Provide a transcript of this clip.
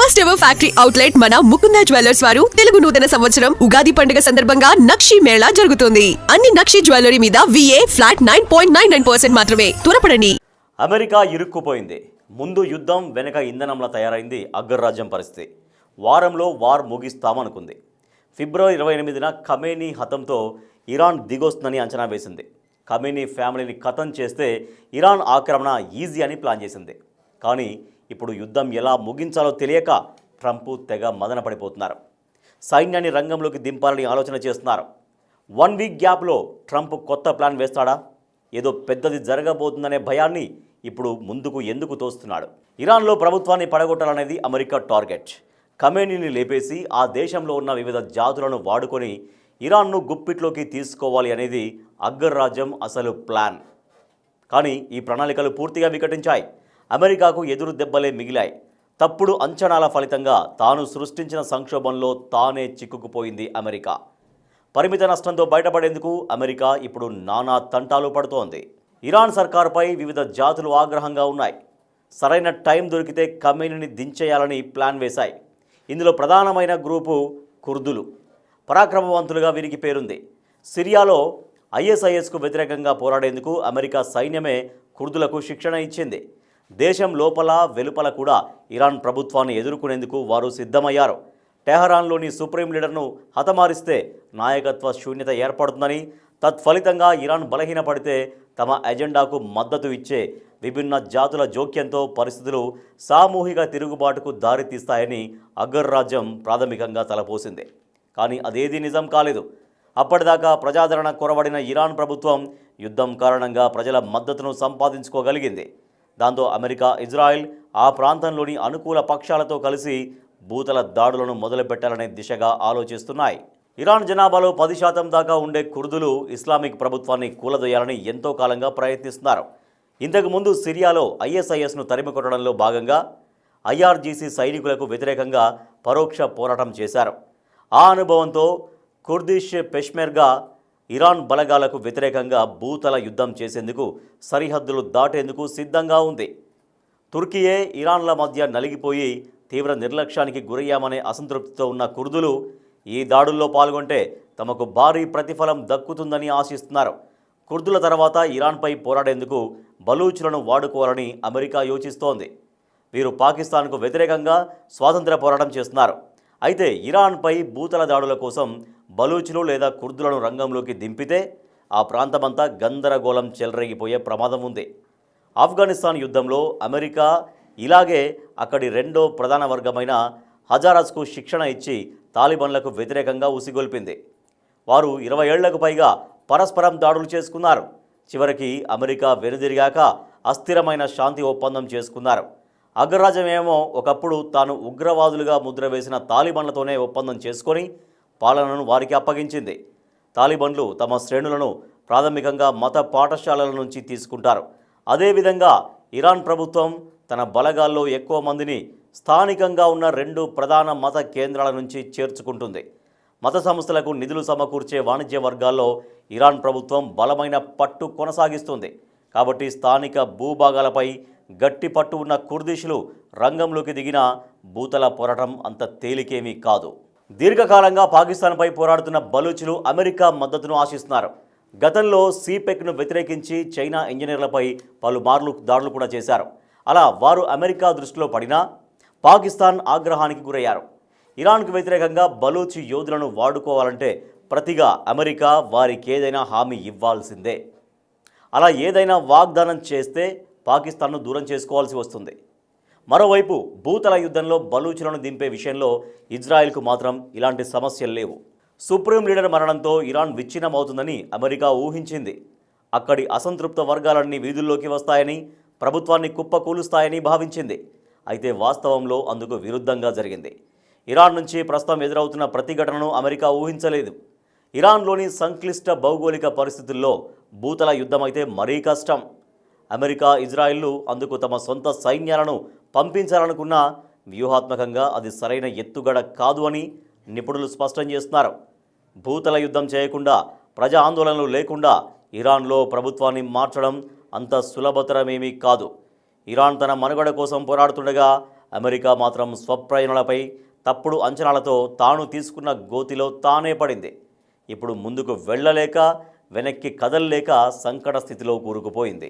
First ever factory outlet మన Mukunda jewellers వారు తెలుగు నూతన సంవత్సరం ఉగాది పండుగ సందర్భంగా నక్షి మేళా జరుగుతుంది. అన్ని నక్షి జ్యువెలరీ మీద VA ఫ్లాట్ 9.99% మాత్రమే. త్వరపడండి. అమెరికా ఇరుక్కుపోయింది. ముందు యుద్ధం, వెనక ఇంధనంలా తయారైంది అగ్రరాజ్యం పరిస్థితి. వారంలో వార్ ముగిస్తామనుకుంది. ఫిబ్రవరి 28న ఖమేనీ హతంతో ఇరాన్ దిగొస్తుందని అంచనా వేసింది. ఖమేనీ ఫ్యామిలీని ఖతం చేస్తే ఇరాన్ ఆక్రమణ ఈజీ అని ప్లాన్ చేసింది. కానీ ఇప్పుడు యుద్ధం ఎలా ముగించాలో తెలియక ట్రంప్ తెగ మదన పడిపోతున్నారు. సైన్యాన్ని రంగంలోకి దింపాలని ఆలోచన చేస్తున్నారు. 1 వీక్ గ్యాప్లో ట్రంప్ కొత్త ప్లాన్ వేస్తాడా? ఏదో పెద్దది జరగబోతుందనే భయాన్ని ఇప్పుడు ముందుకు ఎందుకు తోస్తున్నాడు? ఇరాన్లో ప్రభుత్వాన్ని పడగొట్టాలనేది అమెరికా టార్గెట్. ఖమేనీని లేపేసి ఆ దేశంలో ఉన్న వివిధ జాతులను వాడుకొని ఇరాన్ను గుప్పిట్లోకి తీసుకోవాలి అనేది అగ్రరాజ్యం అసలు ప్లాన్. కానీ ఈ ప్రణాళికలు పూర్తిగా వికటించాయి. అమెరికాకు ఎదురు దెబ్బలే మిగిలాయి. తప్పుడు అంచనాల ఫలితంగా తాను సృష్టించిన సంక్షోభంలో తానే చిక్కుకుపోయింది అమెరికా. పరిమిత నష్టంతో బయటపడేందుకు అమెరికా ఇప్పుడు నానా తంటాలు పడుతోంది. ఇరాన్ సర్కారుపై వివిధ జాతులు ఆగ్రహంగా ఉన్నాయి. సరైన టైం దొరికితే ఖమేనీని దించేయాలని ప్లాన్ వేశాయి. ఇందులో ప్రధానమైన గ్రూపు కుర్దులు. పరాక్రమవంతులుగా వీరికి పేరుంది. సిరియాలో ISISకు వ్యతిరేకంగా పోరాడేందుకు అమెరికా సైన్యమే కుర్దులకు శిక్షణ ఇచ్చింది. దేశం లోపల వెలుపల కూడా ఇరాన్ ప్రభుత్వాన్ని ఎదుర్కొనేందుకు వారు సిద్ధమయ్యారు. టెహరాన్లోని సుప్రీం లీడర్ను హతమారిస్తే నాయకత్వ శూన్యత ఏర్పడుతుందని, తత్ఫలితంగా ఇరాన్ బలహీనపడితే తమ ఎజెండాకు మద్దతు ఇచ్చే విభిన్న జాతుల జోక్యంతో పరిస్థితులు సామూహిక తిరుగుబాటుకు దారితీస్తాయని అగ్రరాజ్యం ప్రాథమికంగా తలపోసింది. కానీ అదేదీ నిజం కాలేదు. అప్పటిదాకా ప్రజాదరణ కొరవడిన ఇరాన్ ప్రభుత్వం యుద్ధం కారణంగా ప్రజల మద్దతును సంపాదించుకోగలిగింది. దాంతో అమెరికా, ఇజ్రాయెల్ ఆ ప్రాంతంలోని అనుకూల పక్షాలతో కలిసి భూతల దాడులను మొదలుపెట్టాలనే దిశగా ఆలోచిస్తున్నాయి. ఇరాన్ జనాభాలో 10% దాకా ఉండే కుర్దులు ఇస్లామిక్ ప్రభుత్వాన్ని కూలదోయాలని ఎంతో కాలంగా ప్రయత్నిస్తున్నారు. ఇంతకుముందు సిరియాలో ISISను తరిమికొట్టడంలో భాగంగా IRGC సైనికులకు వ్యతిరేకంగా పరోక్ష పోరాటం చేశారు. ఆ అనుభవంతో కుర్దిష్ పెష్మెర్గా ఇరాన్ బలగాలకు వ్యతిరేకంగా భూతల యుద్ధం చేసేందుకు, సరిహద్దులు దాటేందుకు సిద్ధంగా ఉంది. తుర్కీయే ఇరాన్ల మధ్య నలిగిపోయి తీవ్ర నిర్లక్ష్యానికి గురయ్యామనే అసంతృప్తితో ఉన్న కుర్దులు ఈ దాడుల్లో పాల్గొంటే తమకు భారీ ప్రతిఫలం దక్కుతుందని ఆశిస్తున్నారు. కుర్దుల తర్వాత ఇరాన్పై పోరాడేందుకు బలూచులను వాడుకోవాలని అమెరికా యోచిస్తోంది. వీరు పాకిస్తాన్కు వ్యతిరేకంగా స్వాతంత్ర్య పోరాటం చేస్తున్నారు. అయితే ఇరాన్పై భూతల దాడుల కోసం బలూచులు లేదా కుర్దులను రంగంలోకి దింపితే ఆ ప్రాంతమంతా గందరగోళం చెలరేగిపోయే ప్రమాదం ఉంది. ఆఫ్ఘనిస్తాన్ యుద్ధంలో అమెరికా ఇలాగే అక్కడి రెండో ప్రధాన వర్గమైన హజారస్కు శిక్షణ ఇచ్చి తాలిబాన్లకు వ్యతిరేకంగా ఉసిగొల్పింది. వారు 20 ఏళ్లకు పైగా పరస్పరం దాడులు చేసుకున్నారు. చివరికి అమెరికా వెనుదిరిగాక అస్థిరమైన శాంతి ఒప్పందం చేసుకున్నారు. అగ్రరాజ్యమేమో ఒకప్పుడు తాను ఉగ్రవాదులుగా ముద్ర వేసిన తాలిబాన్లతోనే ఒప్పందం చేసుకొని పాలనను వారికి అప్పగించింది. తాలిబాన్లు తమ శ్రేణులను ప్రాథమికంగా మత పాఠశాలల నుంచి తీసుకుంటారు. అదేవిధంగా ఇరాన్ ప్రభుత్వం తన బలగాల్లో ఎక్కువ మందిని స్థానికంగా ఉన్న 2 ప్రధాన మత కేంద్రాల నుంచి చేర్చుకుంటుంది. మత సంస్థలకు నిధులు సమకూర్చే వాణిజ్య వర్గాల్లో ఇరాన్ ప్రభుత్వం బలమైన పట్టు కొనసాగిస్తుంది. కాబట్టి స్థానిక భూభాగాలపై గట్టి పట్టు ఉన్న కుర్దిషులు రంగంలోకి దిగిన భూతల పోరాటం అంత తేలికేమీ కాదు. దీర్ఘకాలంగా పాకిస్తాన్పై పోరాడుతున్న బలూచులు అమెరికా మద్దతును ఆశిస్తున్నారు. గతంలో సిపెక్ను వ్యతిరేకించి చైనా ఇంజనీర్లపై పలుమార్లు దాడులు కూడా చేశారు. అలా వారు అమెరికా దృష్టిలో పడినా పాకిస్తాన్ ఆగ్రహానికి గురయ్యారు. ఇరాన్కు వ్యతిరేకంగా బలూచి యోధులను వాడుకోవాలంటే ప్రతిగా అమెరికా వారికి ఏదైనా హామీ ఇవ్వాల్సిందే. అలా ఏదైనా వాగ్దానం చేస్తే పాకిస్తాన్ను దూరం చేసుకోవాల్సి వస్తుంది. మరోవైపు భూతల యుద్ధంలో బలూచులను దింపే విషయంలో ఇజ్రాయెల్కు మాత్రం ఇలాంటి సమస్యలు లేవు. సుప్రీం లీడర్ మరణంతో ఇరాన్ విచ్ఛిన్నమవుతుందని అమెరికా ఊహించింది. అక్కడి అసంతృప్త వర్గాలన్నీ వీధుల్లోకి వస్తాయని, ప్రభుత్వాన్ని కుప్పకూలుస్తాయని భావించింది. అయితే వాస్తవంలో అందుకు విరుద్ధంగా జరిగింది. ఇరాన్ నుంచి ప్రస్తుతం ఎదురవుతున్న ప్రతిఘటనను అమెరికా ఊహించలేదు. ఇరాన్లోని సంక్లిష్ట భౌగోళిక పరిస్థితుల్లో భూతల యుద్ధమైతే మరీ కష్టం. అమెరికా, ఇజ్రాయిల్లు అందుకు తమ సొంత సైన్యాలను పంపించాలనుకున్నా వ్యూహాత్మకంగా అది సరైన ఎత్తుగడ కాదు అని నిపుణులు స్పష్టం చేస్తున్నారు. భూతల యుద్ధం చేయకుండా, ప్రజా ఆందోళనలు లేకుండా ఇరాన్లో ప్రభుత్వాన్ని మార్చడం అంత సులభతరమేమీ కాదు. ఇరాన్ తన మనుగడ కోసం పోరాడుతుండగా అమెరికా మాత్రం స్వప్రయోజనాలపై తప్పుడు అంచనాలతో తాను తీసుకున్న గోతిలో తానే పడింది. ఇప్పుడు ముందుకు వెళ్ళలేక వెనక్కి కదలలేక సంకట స్థితిలో కూరుకుపోయింది.